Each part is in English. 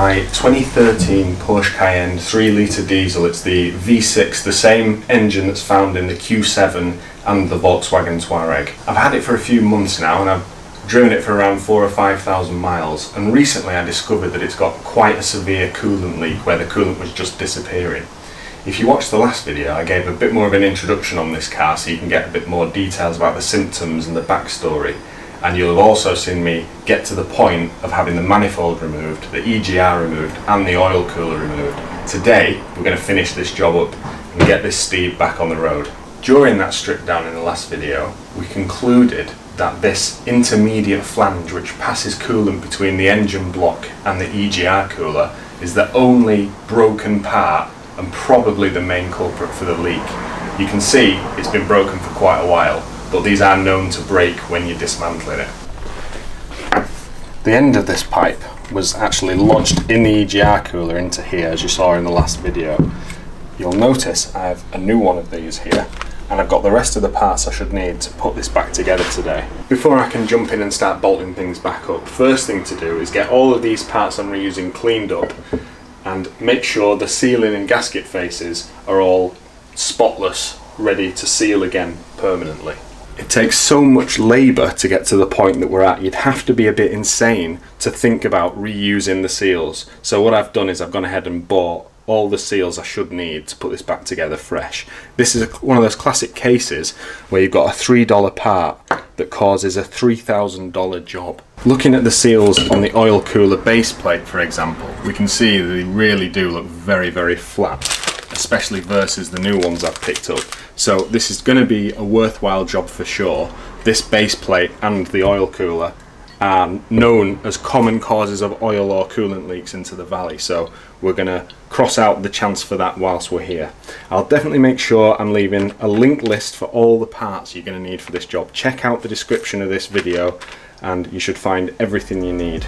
my 2013 Porsche Cayenne 3 litre diesel. It's the V6, the same engine that's found in the Q7 and the Volkswagen Touareg. I've had it for a few months now and I've driven it for around 4,000 or 5,000 miles, and recently I discovered that it's got quite a severe coolant leak where the coolant was just disappearing. If you watched the last video, I gave a bit more of an introduction on this car so you can get a bit more details about the symptoms and the backstory. And you'll have also seen me get to the point of having the manifold removed, the EGR removed and the oil cooler removed. Today we're going to finish this job up and get this steed back on the road. During that strip down in the last video, we concluded that this intermediate flange which passes coolant between the engine block and the EGR cooler is the only broken part and probably the main culprit for the leak. You can see it's been broken for quite a while, but these are known to break when you're dismantling it. The end of this pipe was actually lodged in the EGR cooler into here, as you saw in the last video. You'll notice I have a new one of these here, and I've got the rest of the parts I should need to put this back together today. Before I can jump in and start bolting things back up, first thing to do is get all of these parts I'm reusing cleaned up and make sure the sealing and gasket faces are all spotless, ready to seal again permanently. It takes so much labour to get to the point that we're at. You'd have to be a bit insane to think about reusing the seals. So what I've done is I've gone ahead and bought all the seals I should need to put this back together fresh. This is one of those classic cases where you've got a $3 part that causes a $3,000 job. Looking at the seals on the oil cooler base plate, for example, we can see that they really do look very, very flat, especially versus the new ones I've picked up. So this is going to be a worthwhile job for sure. This base plate and the oil cooler are known as common causes of oil or coolant leaks into the valley, so we're going to cross out the chance for that whilst we're here. I'll definitely make sure I'm leaving a link list for all the parts you're going to need for this job. Check out the description of this video and you should find everything you need.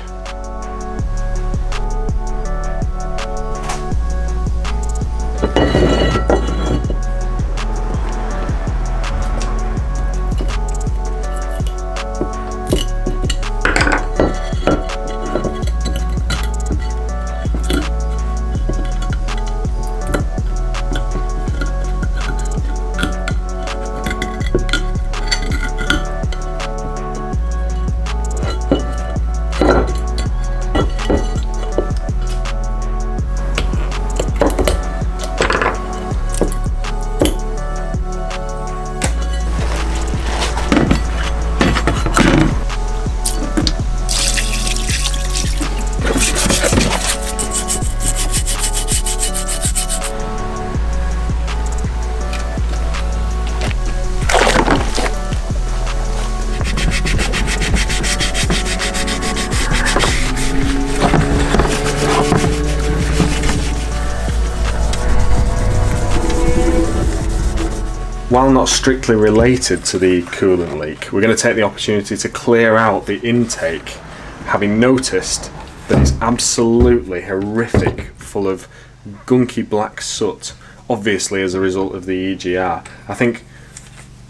While not strictly related to the coolant leak, we're going to take the opportunity to clear out the intake, having noticed that it's absolutely horrific, full of gunky black soot, obviously as a result of the EGR. I think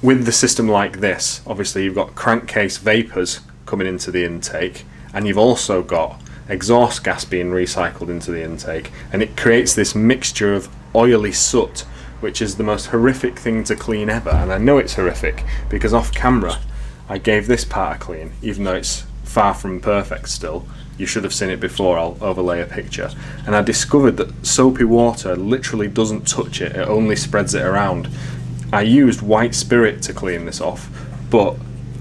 with the system like this, obviously you've got crankcase vapours coming into the intake, and you've also got exhaust gas being recycled into the intake, and it creates this mixture of oily soot, which is the most horrific thing to clean ever. And I know it's horrific because off camera I gave this part a clean, even though it's far from perfect still. You should have seen it before, I'll overlay a picture. And I discovered that soapy water literally doesn't touch it, it only spreads it around. I used white spirit to clean this off, but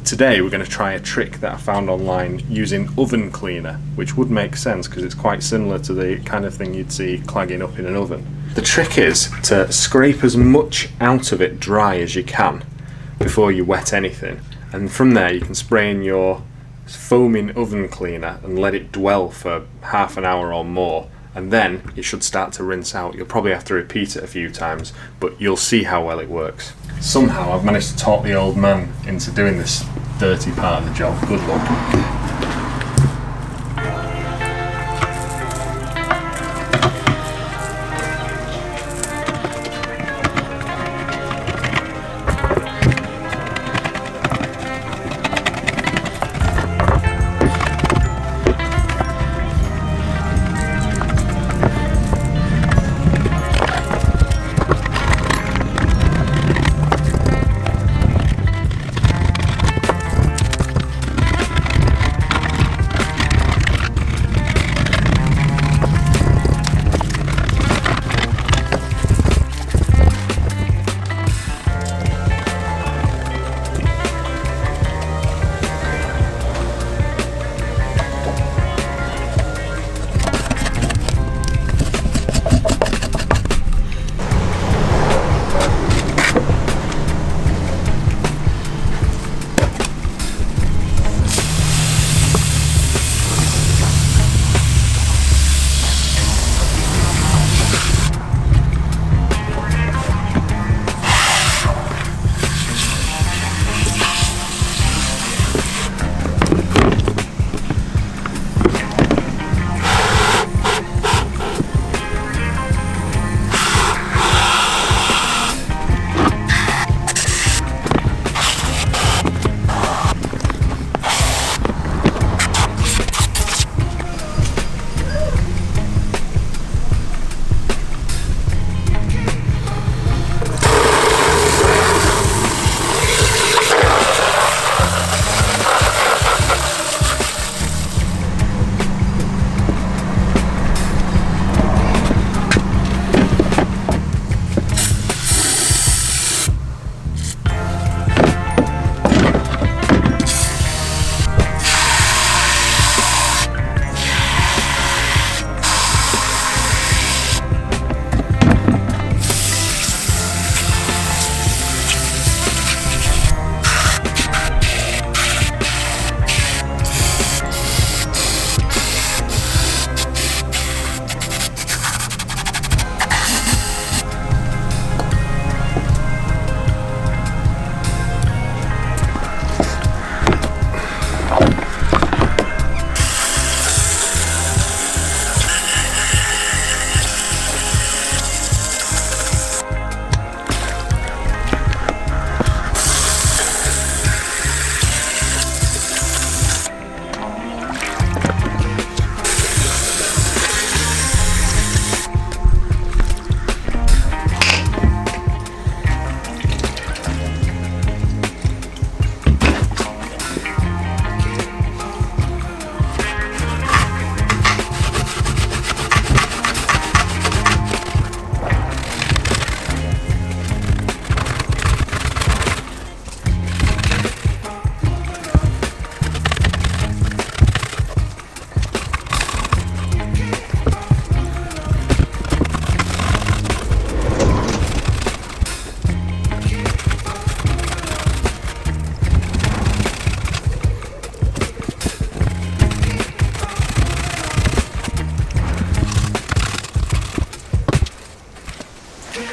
today we're going to try a trick that I found online using oven cleaner, which would make sense because it's quite similar to the kind of thing you'd see clagging up in an oven. The trick is to scrape as much out of it dry as you can before you wet anything, and from there you can spray in your foaming oven cleaner and let it dwell for half an hour or more, and then it should start to rinse out. You'll probably have to repeat it a few times, but you'll see how well it works. Somehow I've managed to talk the old man into doing this dirty part of the job. Good luck.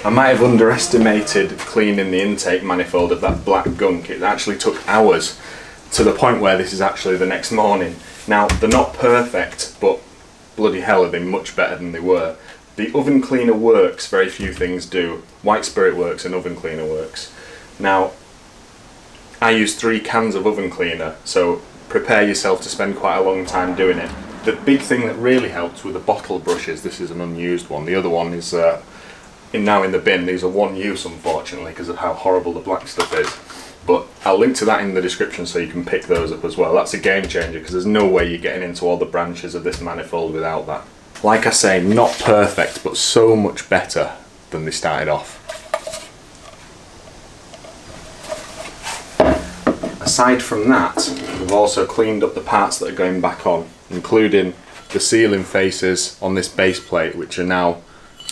I might have underestimated cleaning the intake manifold of that black gunk. It actually took hours, to the point where this is actually the next morning. Now, they're not perfect, but bloody hell are they much better than they were. The oven cleaner works, very few things do. White spirit works and oven cleaner works. Now, I use 3 cans of oven cleaner, so prepare yourself to spend quite a long time doing it. The big thing that really helps with the bottle brushes, this is an unused one, the other one is now in the bin. These are one use, unfortunately, because of how horrible the black stuff is. But I'll link to that in the description so you can pick those up as well. That's a game changer, because there's no way you're getting into all the branches of this manifold without that. Like I say, not perfect, but so much better than they started off. Aside from that, we've also cleaned up the parts that are going back on, including the sealing faces on this base plate, which are now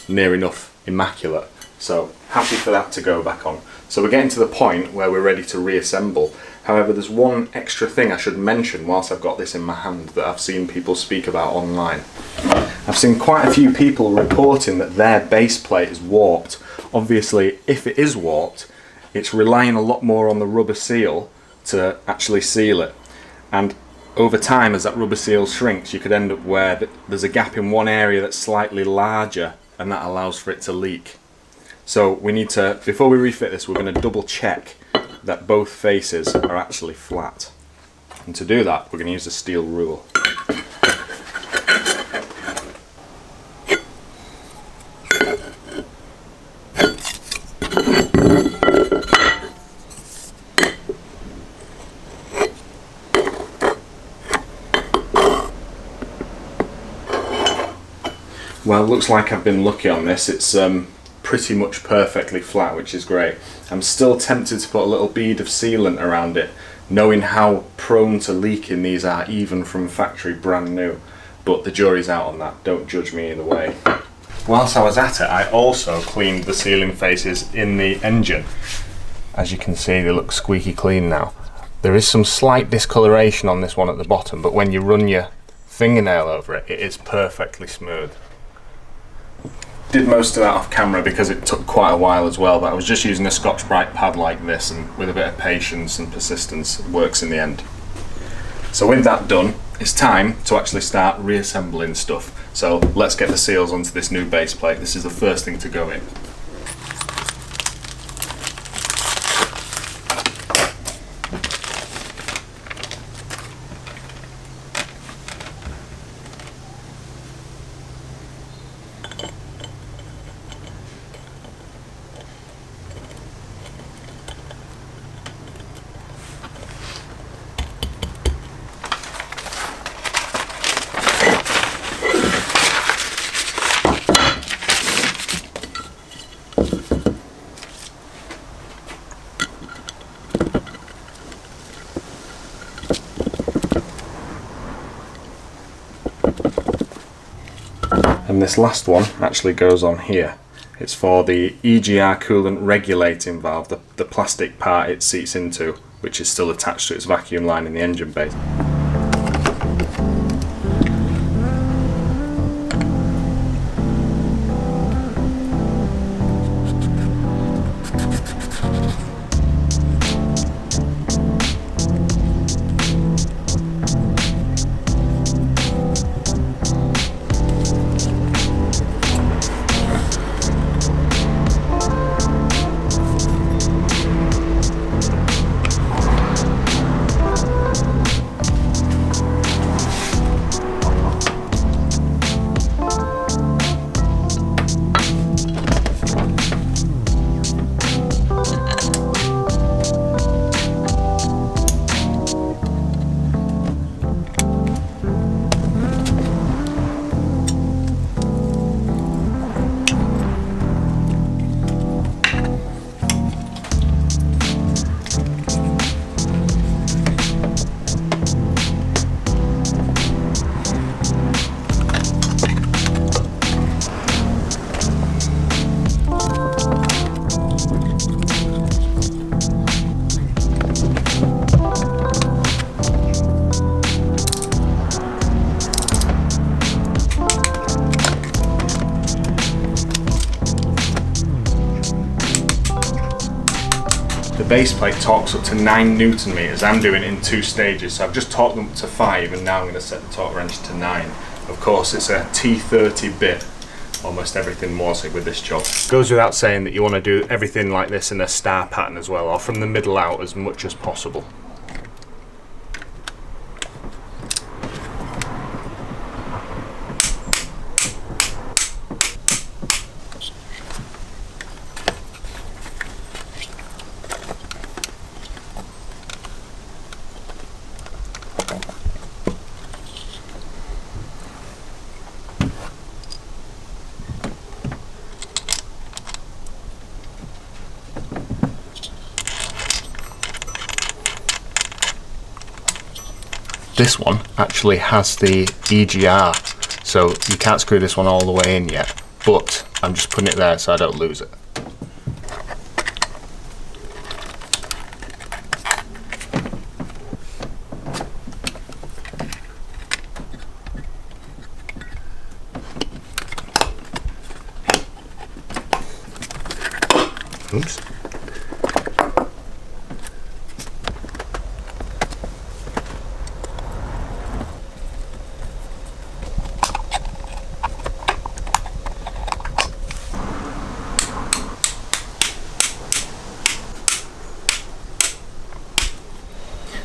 near enough immaculate. So happy for that to go back on. So we're getting to the point where we're ready to reassemble. However, there's one extra thing I should mention whilst I've got this in my hand that I've seen people speak about online. I've seen quite a few people reporting that their base plate is warped. Obviously, if it is warped, it's relying a lot more on the rubber seal to actually seal it. And over time, as that rubber seal shrinks, you could end up where there's a gap in one area that's slightly larger, and that allows for it to leak. So we need to, before we refit this, we're going to double check that both faces are actually flat. And to do that, we're going to use a steel rule. Well, it looks like I've been lucky on this. It's pretty much perfectly flat, which is great. I'm still tempted to put a little bead of sealant around it, knowing how prone to leaking these are even from factory brand new. But the jury's out on that, don't judge me either way. Whilst I was at it, I also cleaned the sealing faces in the engine. As you can see, they look squeaky clean now. There is some slight discoloration on this one at the bottom, but when you run your fingernail over it, it is perfectly smooth. Did most of that off camera because it took quite a while as well, but I was just using a Scotch-Brite pad like this, and with a bit of patience and persistence, it works in the end. So with that done, it's time to actually start reassembling stuff. So let's get the seals onto this new base plate. This is the first thing to go in. And this last one actually goes on here. It's for the EGR coolant regulating valve, the plastic part it seats into, which is still attached to its vacuum line in the engine bay. the base plate torques up to 9 Newton meters. I'm doing it in 2 stages, so I've just torqued them up to 5 and now I'm going to set the torque wrench to 9. Of course, it's a T30 bit. Almost everything was with this job. Goes without saying that you want to do everything like this in a star pattern as well, or from the middle out as much as possible. This one actually has the EGR, so you can't screw this one all the way in yet, but I'm just putting it there so I don't lose it. Oops.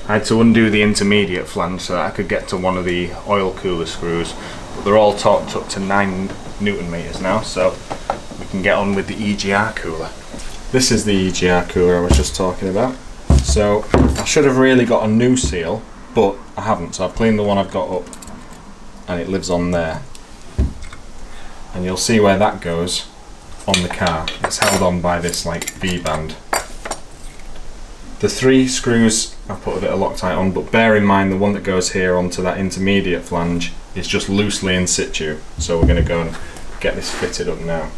I had to undo the intermediate flange so that I could get to one of the oil cooler screws, but they're all torqued up to 9 Newton meters now, so we can get on with the EGR cooler. This is the EGR cooler I was just talking about. So I should have really got a new seal, but I haven't, so I've cleaned the one I've got up and it lives on there. And you'll see where that goes on the car. It's held on by this like V-band. The 3 screws I've put a bit of Loctite on, but bear in mind the one that goes here onto that intermediate flange is just loosely in situ, so we're going to go and get this fitted up now.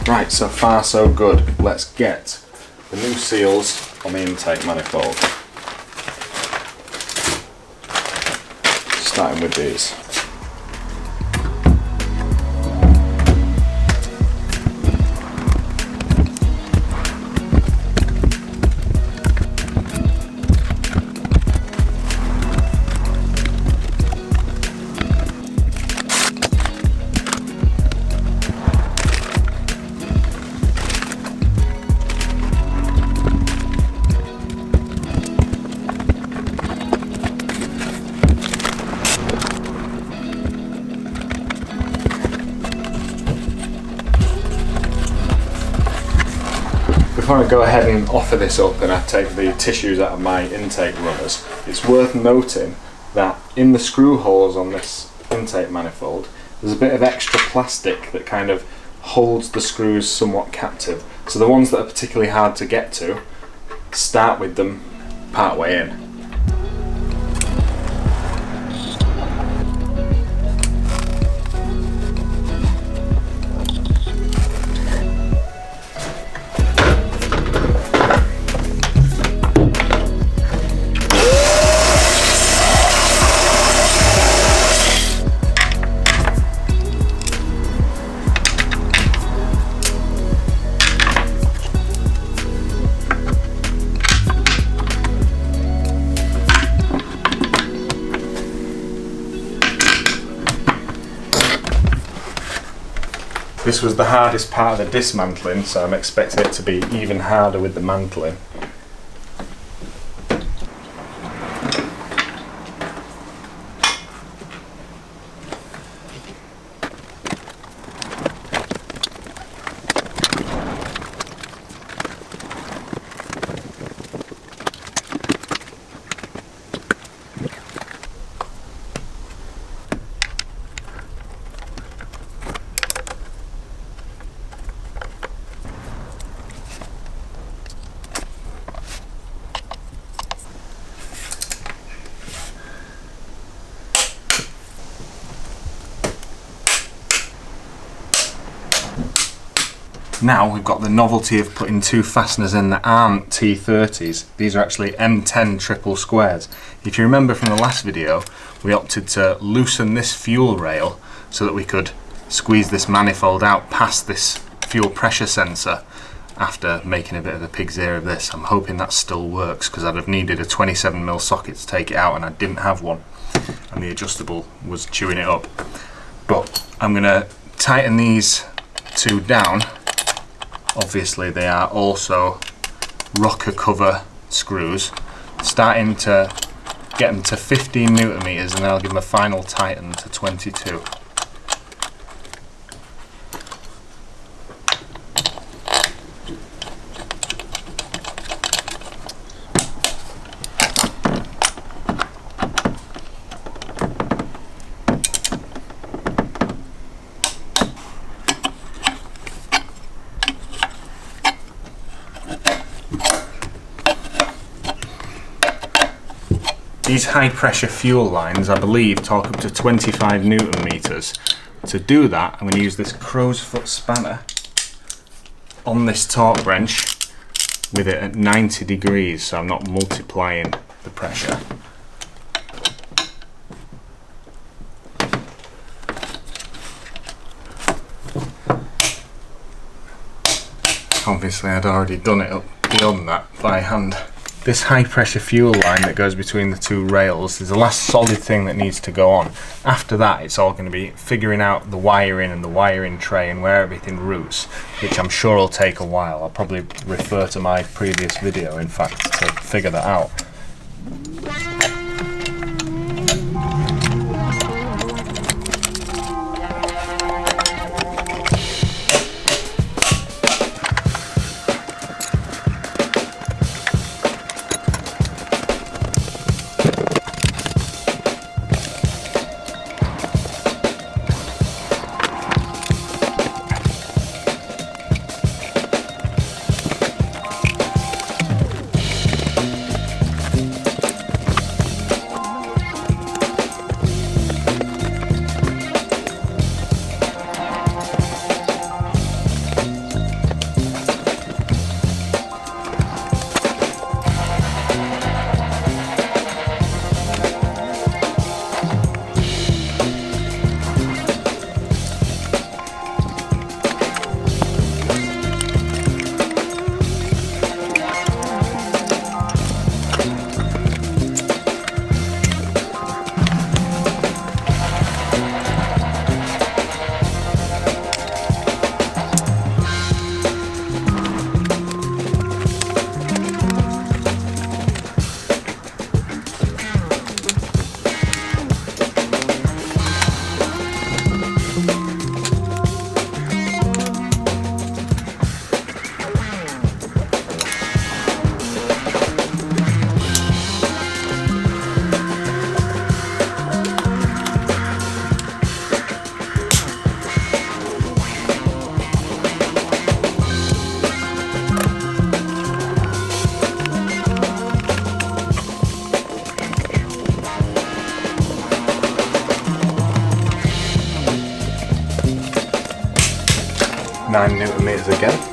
Right, so far so good. Let's get the new seals on the intake manifold. Starting with these. Before I go ahead and offer this up and I take the tissues out of my intake runners, it's worth noting that in the screw holes on this intake manifold there's a bit of extra plastic that kind of holds the screws somewhat captive. So the ones that are particularly hard to get to, start with them part way in. This was the hardest part of the dismantling, so I'm expecting it to be even harder with the mantling. Now we've got the novelty of putting two fasteners in that aren't T30s. These are actually M10 triple squares. If you remember from the last video, we opted to loosen this fuel rail so that we could squeeze this manifold out past this fuel pressure sensor after making a bit of a pig's ear of this. I'm hoping that still works, because I'd have needed a 27mm socket to take it out and I didn't have one, and the adjustable was chewing it up. But I'm going to tighten these two down. Obviously they are also rocker cover screws, starting to get them to 15 newton meters, and then I'll give them a final tighten to 22. These high pressure fuel lines, I believe, torque up to 25 newton meters. To do that, I'm going to use this crow's foot spanner on this torque wrench with it at 90 degrees, so I'm not multiplying the pressure. Obviously I'd already done it up beyond that by hand. This high pressure fuel line that goes between the two rails is the last solid thing that needs to go on. After that, it's all going to be figuring out the wiring and the wiring tray and where everything routes, which I'm sure will take a while. I'll probably refer to my previous video, in fact, to figure that out. 9 newton meters again.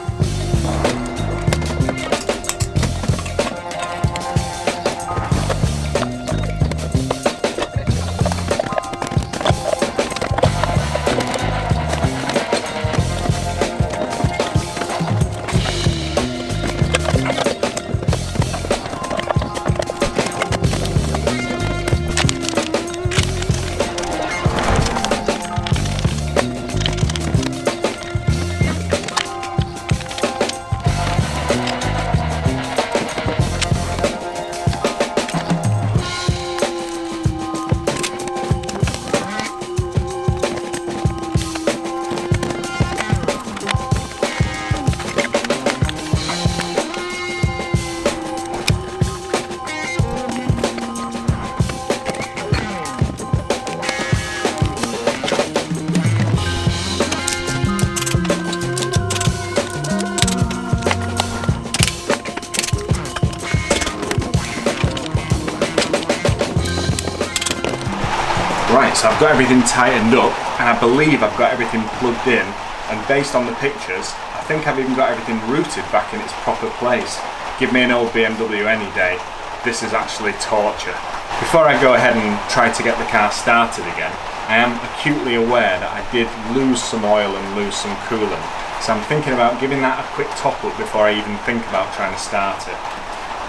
Right, so I've got everything tightened up and I believe I've got everything plugged in, and based on the pictures I think I've even got everything routed back in its proper place. Give me an old BMW any day, this is actually torture. Before I go ahead and try to get the car started again, I am acutely aware that I did lose some oil and lose some coolant, so I'm thinking about giving that a quick top up before I even think about trying to start it.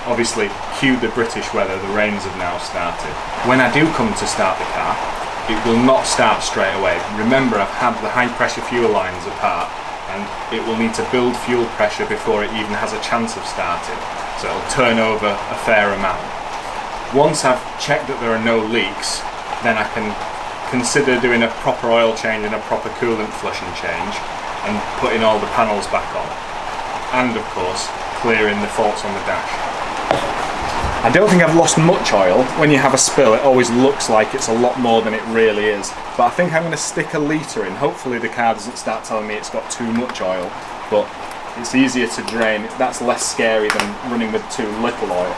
Obviously, cue the British weather, the rains have now started. When I do come to start the car, it will not start straight away. Remember, I've had the high pressure fuel lines apart and it will need to build fuel pressure before it even has a chance of starting. So it'll turn over a fair amount. Once I've checked that there are no leaks, then I can consider doing a proper oil change and a proper coolant flush and change and putting all the panels back on. And of course, clearing the faults on the dash. I don't think I've lost much oil. When you have a spill, it always looks like it's a lot more than it really is. But I think I'm going to stick a litre in. Hopefully the car doesn't start telling me it's got too much oil, but it's easier to drain. That's less scary than running with too little oil.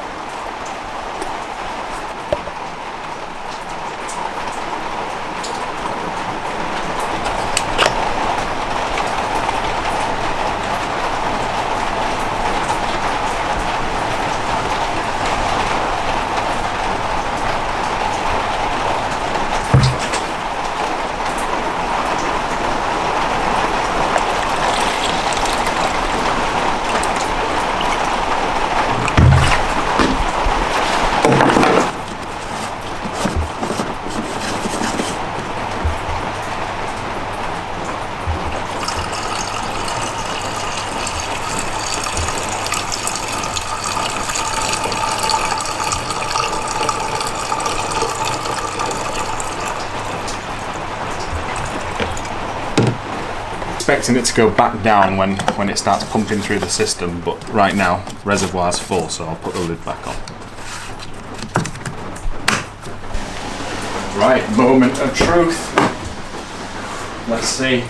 Expecting it to go back down when it starts pumping through the system, but right now reservoir's full, so I'll put the lid back on. Right, moment of truth. Let's see.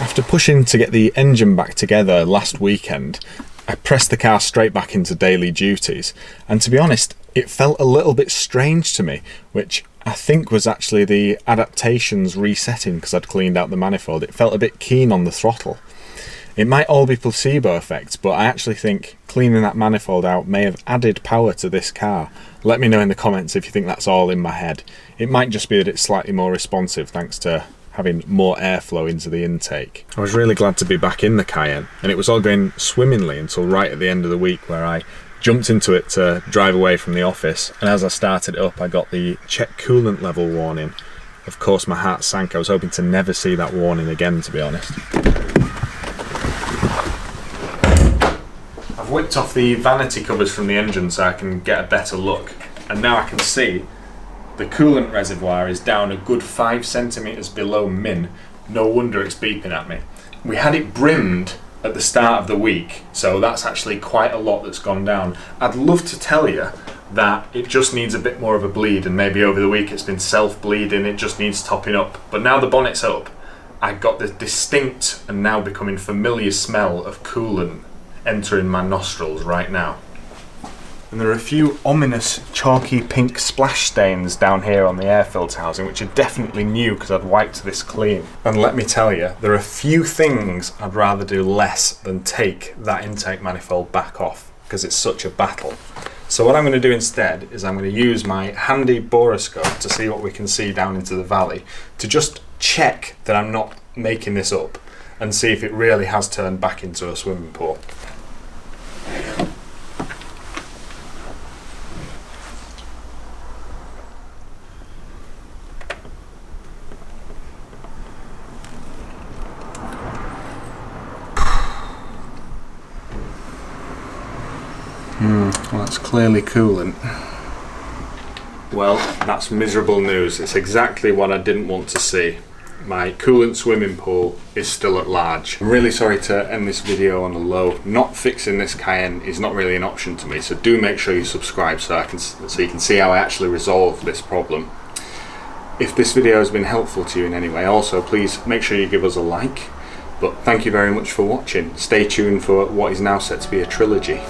After pushing to get the engine back together last weekend, I pressed the car straight back into daily duties, and to be honest, it felt a little bit strange to me, which I think was actually the adaptations resetting because I'd cleaned out the manifold. It felt a bit keen on the throttle. It might all be placebo effects, but I actually think cleaning that manifold out may have added power to this car. Let me know in the comments if you think that's all in my head. It might just be that it's slightly more responsive thanks to having more airflow into the intake. I was really glad to be back in the Cayenne, and it was all going swimmingly until right at the end of the week where I jumped into it to drive away from the office, and as I started it up I got the check coolant level warning. Of course my heart sank. I was hoping to never see that warning again, to be honest. I've whipped off the vanity covers from the engine so I can get a better look, and now I can see the coolant reservoir is down a good 5 centimetres below min. No wonder it's beeping at me. We had it brimmed at the start of the week, so that's actually quite a lot that's gone down. I'd love to tell you that it just needs a bit more of a bleed, and maybe over the week it's been self-bleeding, it just needs topping up. But now the bonnet's up, I got the distinct and now becoming familiar smell of coolant entering my nostrils right now. And there are a few ominous chalky pink splash stains down here on the air filter housing, which are definitely new because I'd wiped this clean. And let me tell you, there are few things I'd rather do less than take that intake manifold back off, because it's such a battle. So what I'm going to do instead is I'm going to use my handy boroscope to see what we can see down into the valley, to just check that I'm not making this up and see if it really has turned back into a swimming pool. Well, that's clearly coolant. Well, that's miserable news. It's exactly what I didn't want to see. My coolant swimming pool is still at large. I'm really sorry to end this video on a low. Not fixing this Cayenne is not really an option to me, so do make sure you subscribe so you can see how I actually resolve this problem. If this video has been helpful to you in any way, also please make sure you give us a like. But thank you very much for watching. Stay tuned for what is now set to be a trilogy.